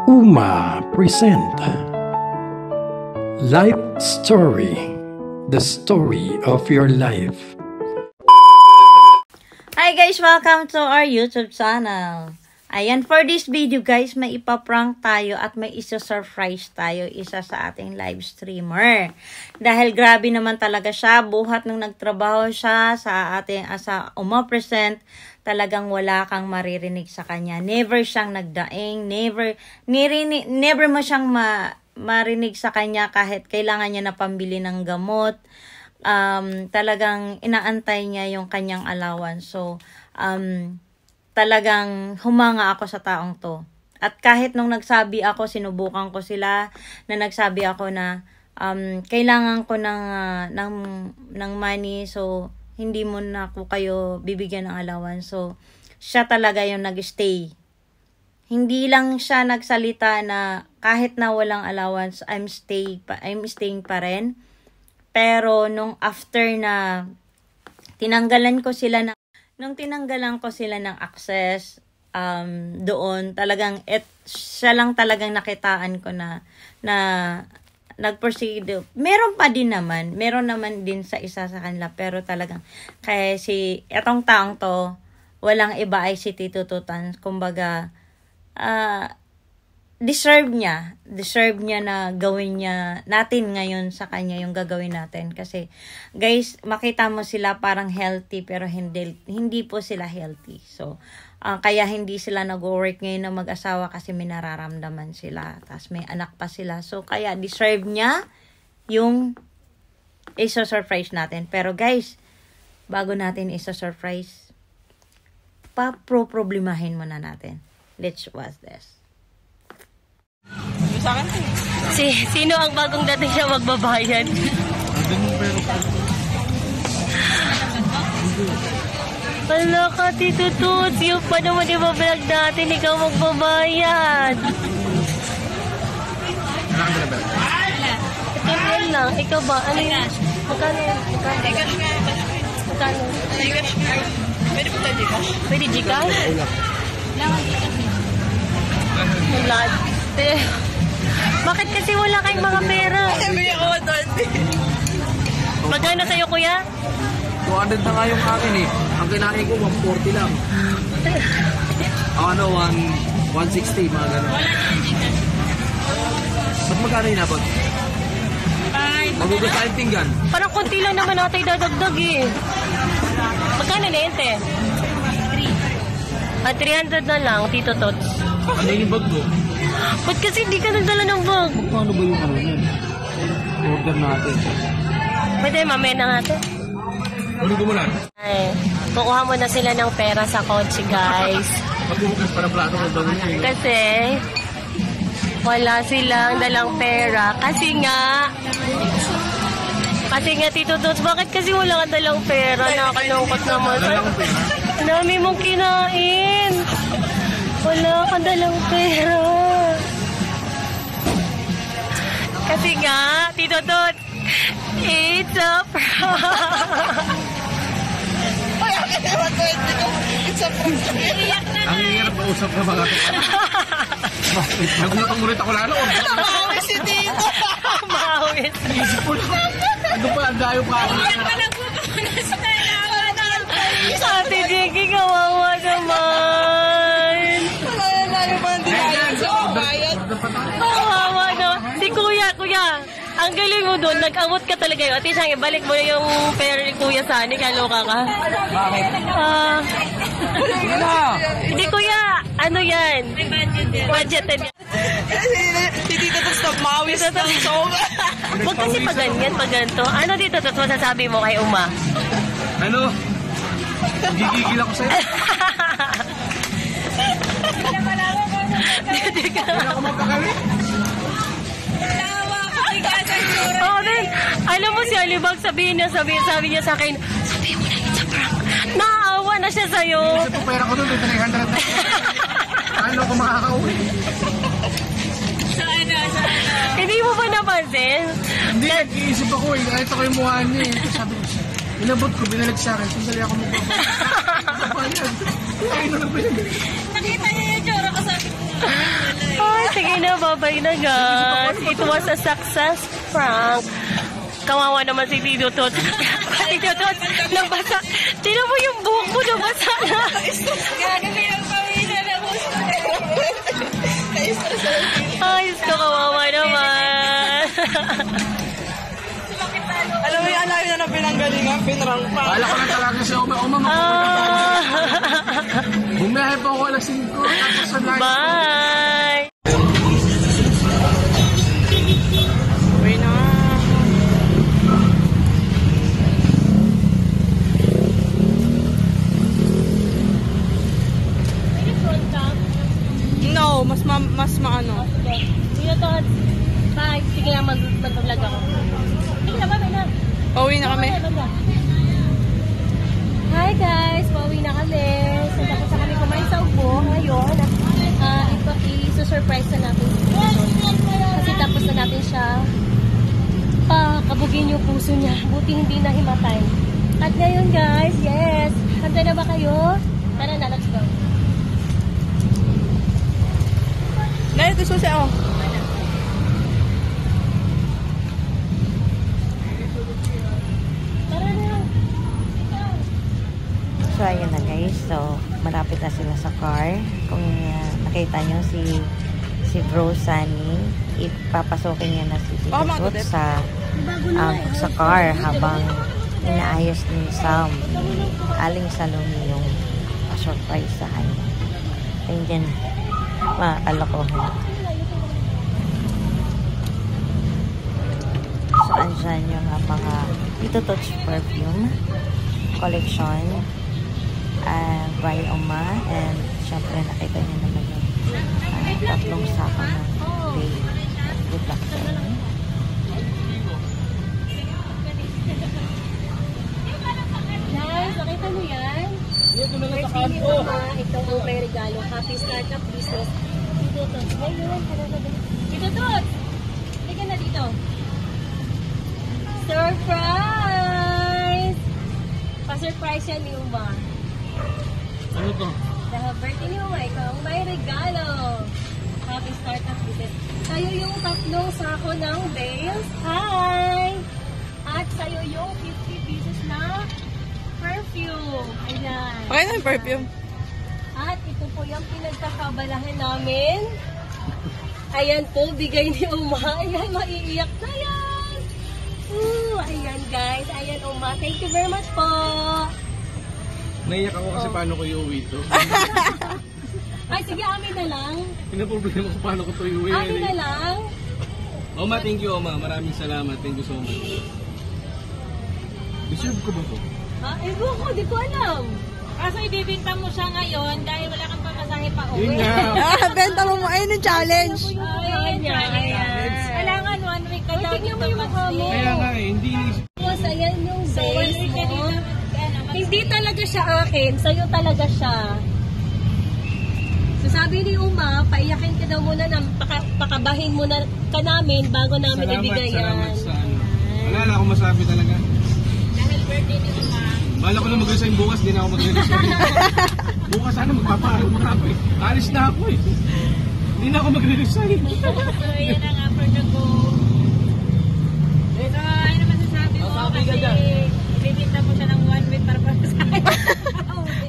Uma present Life Story, the story of your life. Hi guys! Welcome to our YouTube channel. Ayan, for this video guys, may ipaprank tayo at may isa-surprise tayo isa sa ating live streamer. Dahil grabe naman talaga siya, buhat nung nagtrabaho siya sa ating sa Uma Present, talagang wala kang maririnig sa kanya. Never siyang nagdaing, never mo siyang marinig sa kanya kahit kailangan niya na pambili ng gamot. Talagang inaantay niya yung kanyang allowance. So, talagang humanga ako sa taong to. At kahit nung nagsabi ako, sinubukan ko sila, na nagsabi ako na kailangan ko ng money, so hindi mo na ako kayo bibigyan ng allowance. So, siya talaga yung nag-stay. Hindi lang siya nagsalita na kahit na walang allowance, I'm staying pa rin. Pero nung after na tinanggalan ko sila ng access doon, talagang siya lang talagang nakitaan ko na nag-proceed. Meron naman din sa isa sa kanila, pero talagang kaya etong taong to, walang iba ay si Tito Tutan. Kumbaga, deserve niya na gawin niya natin ngayon sa kanya yung gagawin natin. Kasi guys, makita mo sila parang healthy pero hindi po sila healthy. So kaya hindi sila nag-work ngayon na mag-asawa kasi may nararamdaman sila, tapos may anak pa sila. So kaya deserve niya yung isa-surprise natin. Pero guys, bago natin isa-surprise, problemahin muna natin. Let's watch this. Sino ang bagong dating siya magbabayad? Wala ka, Tito Tuts. Yung pa naman i-vlog natin, ikaw magbabayad. Ito lang. Ikaw ba? Ano yun? Magkano? Pwede po tayo Gcash? Pwede Gcash? Wala. Bakit kasi wala kayong mga pera? Magkano sa'yo, kuya? 200 na nga yung akin eh. Ang kinain ko, 140 lang. 160, mga gano'n. Ba't magkano inabot? Magugas tayong pinggan. Parang konti lang naman natin dadagdag eh. Magkano na yun, te? 300 na lang, Tito Tots. Ano yung bag mo? Ba't kasi hindi ka nagdala ng bag? Paano ba yung ano yan? Order natin. Pwede, mamaya na natin. Ano ko muna? Ay, kukuha mo na sila ng pera sa kotse, guys. Magbubukas pa ng plato ng bago niya. Kasi wala silang dalang pera. Kasi nga, Tito Tots, bakit kasi wala ka dalang pera? Nakakalungkot naman. Dami mong kinain. Wala ka dalang pera. Kasi nga, Tito Tots, it's a prank. Ang hirap ba usap na mga ito? Nagulatang ulit ako lalo. Mahawi si Tito. Mahawi si Tito. Ano pa, ang dayo pa ako. Ate Jackie, kawawa naman. Kawawa naman. Si Kuya. Ang galing mo doon, nag-amot ka talaga yun. Ate Jackie, balik mo yung pera ni Kuya Sani, kaloka ka. Bakit? Hindi Kuya, ano yan? Budgeted yan. Hindi ka tapos nagmawis ng soga. Huwag kasi pag ganyan, pag ganito. Ano dito, tapos masasabi mo kay Uma? Ano? Gigigil ako sa'yo. Hindi ka. Hindi ako mapakali. Oo, then, alam mo si Alibag, sabi niya sa akin, sabi mo na it's a prank. Naawa na siya sa'yo. Kasi po pera ko doon, 300 na. Paano ako makakauwi? Hindi mo ba napansin? Hindi, nag-iisip ako eh. Kahit ako yung mukha niya eh. Sabi ko siya, inabot ko, binalag sa akin. Sandali ako magpapalad. Ay, na lang ba yun? Nakita niya yung tsura ko, sabi ko. Oh, sige. Babay na guys. It was a success prank. Kawawa naman si Tito Tot. Tito Tot, nabasa. Tingnan mo yung buhok mo, nabasa na. Gaganda yung pamilya na mo. Ayos ka, kawawa naman. Alam mo yung alayo na pinanggalingan, pinrang pa. Wala ko lang talaga siya. Bumiyahe pa ako alas 5. Tapos sa live. Bye! Uy na. No, mas maano. Tito Tot, bye. Sige lang, mag-vlog ako. Sige na, bye na. Pauwi na kami. Hi guys! Pauwi na kami. So, tapos na kami kumain sa upo. Ngayon, i-surprise na natin. Kasi tapos na natin siya kabugin yung puso niya. Buti hindi na himatay. At ngayon guys, yes! Handa na ba kayo? Tara na, let's go. Dahil ito susi ako. Tara na. So, ayun na guys. So, malapit na sila sa car. Kung nakita nyo si Bro Sunny, ipapasokin niya na si Tito Tot sa car habang inaayos ni Sam Aling Salome yung surprise sa kanya. Ayun dyan, mga kalokohan. So, andyan yung mga Tito Tot's perfume collection by Oma, and syempre nakita niyo naman yung tatlong sako ng bay. Good luck sa inyo. Guys, nakita niyo yan? Birthday ni Oma, ito ang may regalo. Happy Startup Business. Tito Tot, ngayon, Tito Tot! Halika na dito. Surprise! Pa-surprise yan ni Oma. Ano to? Dahil birthday ni Oma, ikaw ang may regalo. Happy Startup Business. Sa'yo yung tatlong sako ng bales. Hi! At sa'yo yung 50 pieces na perfume. Ayan. Okay na yung perfume. At ito po yung pinagkakabalahan namin. Ayan po, bigay ni Uma. Ayan, maiiyak na yan. Ayan guys. Ayan Uma. Thank you very much po. Naiyak ako kasi paano ko iuwi ito. Ay, sige, amin na lang. Pinaproblema ko paano ko ito iuwi. Amin na lang. Oma, thank you Oma. Maraming salamat. Thank you so much. Deserve ko ba ito? Ewan ko, di ko alam. Kaso ibibinta mo siya ngayon dahil wala kang pamasahe pa uwi. Yun nga. Benta mo mo. Ayun yung challenge. Ayan. Kailangan 1 week ka daw Tingnan mo yung mukha mo. Kaya nga eh, hindi inisip. Tapos, ayan yung So, 1 base week ka mo. dito. Hindi talaga siya akin. Sa'yo talaga siya. So, sabi ni Uma, paiyakin ka daw muna na pakabahin muna ka namin bago namin ibigay Salamat yan. sa ano. Wala na akong masabi talaga. Dahil birthday ni Uma. Bala ko na mag-resign bukas, di na ako mag-resign. Bukas sana magpapaano mo na ako eh. Alis na ako eh. Hindi na ako mag-resign. So, yan ang after the go. So, ano masasabi mo? Kasi ibibinta mo siya ng 1 week para pamasahe.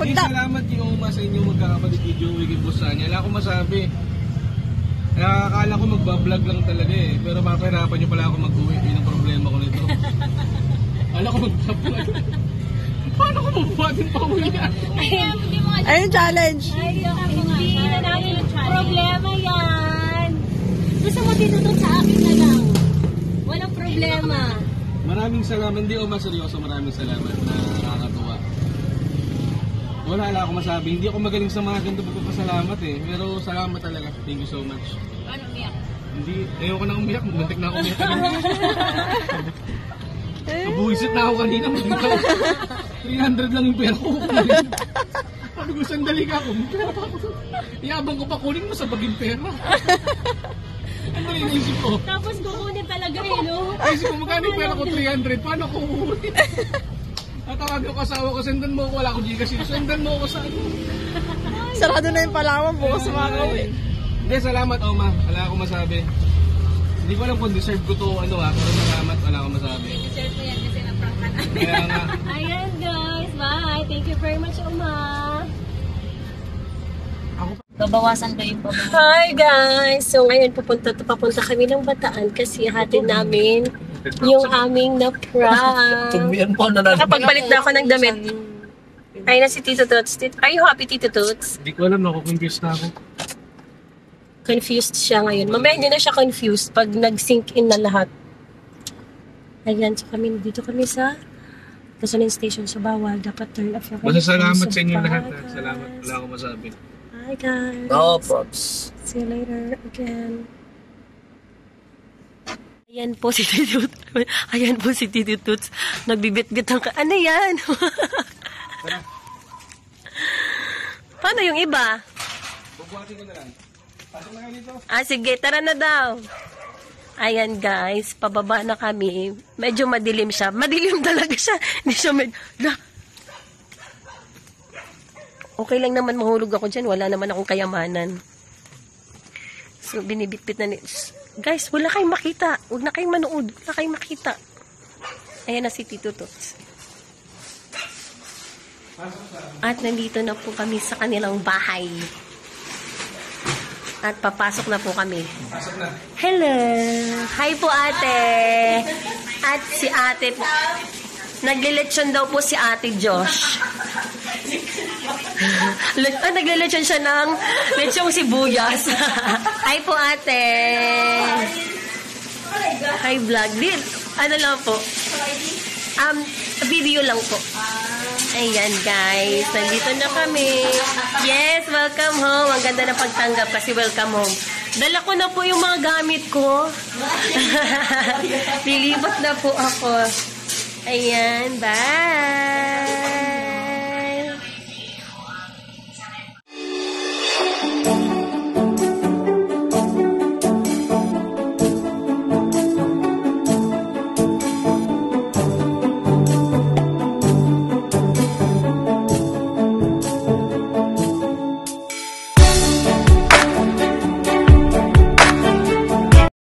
Hindi, salamat yung Uma sa inyo magkakapatid kay Joey, kay Busanya. Wala akong masabi. Nakakala ko magbablog lang talaga eh. Pero papahirapan nyo pala ako mag-uwi. Yun ang problema ko nito. Kala ko magbablog. Paano ko mabuha din pa uwi na? Ayun yung challenge. Hindi na namin problema yan. Gusto mo tinutod sa akin na lang. Walang problema. Maraming salamat. Hindi Uma, seryoso. Maraming salamat na nakakatuwa. Wala akong masabi. Hindi ako magaling sa mga ganito pagpapasalamat eh. Pero salamat talaga. Thank you so much. Paano umiyak? Hindi, ayoko na umiyak. Muntik na ako umiyak. Nabuhisit na ako kanina. 300 lang yung pera ko. Sabi ko, sandali ka ako. Pera pa ako. Iabang ko pa, kunin mo sa baging pera. Ano rin naisip ko? Tapos kukunin talaga eh, no? Naisip ko, magkano yung pera ko? 300. Paano ko uuwi? Natawag yung kasawa ko, sendan mo ako. Wala ko Gcash. Sendan mo ako sa ano. Sarado na yung Palawan. Bukas mga gawin. Hindi, salamat Oma. Wala akong masabi. Hindi ko alam kung deserve ko to ano pero salamat, wala akong masabi. Deserve mo yan kasi na-prank ka na. Kaya nga. Ayan guys, bye. Thank you very much, Uma. Babawasan ko yung babawasan. Hi guys! So ngayon papunta kami ng Bataan kasi hatid namin yung aming na-prank. Nakapagpalit na ako ng damit. Ay na si Tito Toots. Are you happy, Tito Toots? Hindi ko alam, nakukonfuse na ako. Confused siya ngayon. Mamaya hindi na siya confused pag nag-sync in na lahat. Ayan, so dito kami sa gasoline station. So bawal, dapat turn off yung Basta salamat sa inyo lahat. Salamat, wala akong masabi. Hi guys! No props. See you later again. Ayan po si Tito Toots. Ayan po si Tito Toots. Nagbibit-bit ng ano yan? Paano yung iba? Bubuhatin ko na lang. Pasok na kayo dito. Sige, tara na daw. Ayan guys, pababa na kami. Medyo madilim siya. Madilim talaga siya. Hindi siya okay lang naman mahulog ako dyan. Wala naman akong kayamanan. So, binibitbit na ni... Guys, wala kayong makita. Huwag na kayong manood. Wala kayong makita. Ayan na si Tito Toots. At nandito na po kami sa kanilang bahay. At papasok na po kami. Pasok na. Hello! Hi po ate! At si ate po. Nagliletsyon daw po si ate Josh. Nagliletsyon siya ng letsyong sibuyas. Hi po ate! Hi vlog. Ano lang po? Video lang po. Ayan guys, nandito na kami. Yes, welcome home. Ang ganda ng pagtanggap kasi welcome home. Dala ko na po yung mga gamit ko. Lilipat na po ako. Ayan, bye!